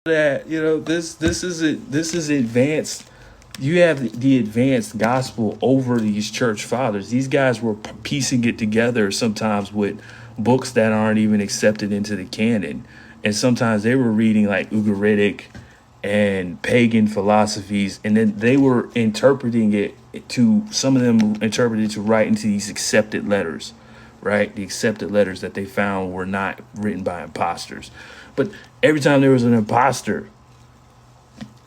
that this is advanced. You have the advanced gospel over these church fathers. These guys were piecing it together sometimes with books that aren't even accepted into the canon, and sometimes they were reading like Ugaritic and pagan philosophies, and then they were interpreting it to, some of them interpreted to write into these accepted letters, right? The accepted letters that they found were not written by imposters. But every time there was an imposter,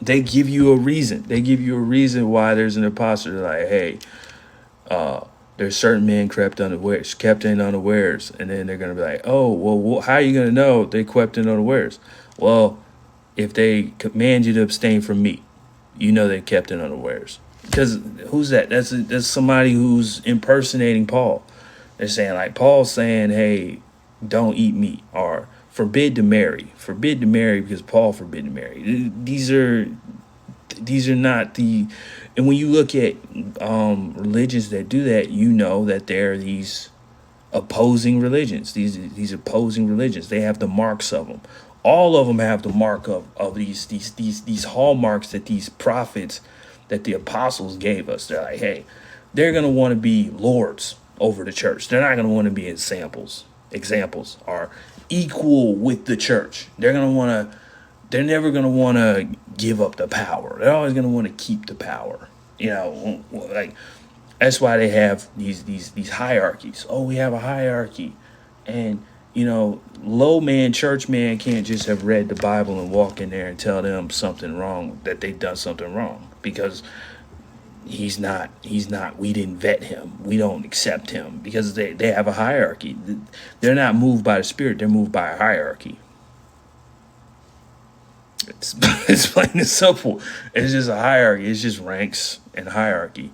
they give you a reason. They give you a reason why there's an imposter. They're like, hey, there's certain men kept in unawares, and then they're gonna be like, oh, well, how are you gonna know they crept in unawares? Well, if they command you to abstain from meat, you know they kept in unawares. Because who's that? That's somebody who's impersonating Paul. They're saying, like, Paul's saying, hey, don't eat meat, or forbid to marry because Paul forbid to marry. These are not the, and when you look at religions that do that, you know that there are these opposing religions. These opposing religions, they have the marks of them. All of them have the mark of these hallmarks that these prophets, that the apostles gave us. They're like, hey, they're gonna want to be lords over the church. They're not gonna want to be examples are equal with the church. They're never gonna want to give up the power. They're always gonna want to keep the power. Like, that's why they have these hierarchies. Oh, we have a hierarchy. And low man, church man can't just have read the Bible and walk in there and tell them something wrong, that they've done something wrong, because he's not, we didn't vet him, we don't accept him, because they have a hierarchy. They're not moved by the Spirit, they're moved by a hierarchy. It's plain and simple. It's just a hierarchy. It's just ranks and hierarchy,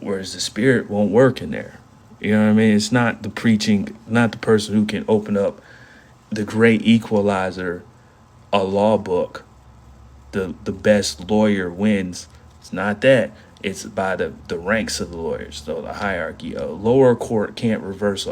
whereas the Spirit won't work in there. You know what I mean? It's not the preaching, not the person who can open up the great equalizer, a law book, the best lawyer wins. It's not that. It's by the ranks of the lawyers. So the hierarchy. A lower court can't reverse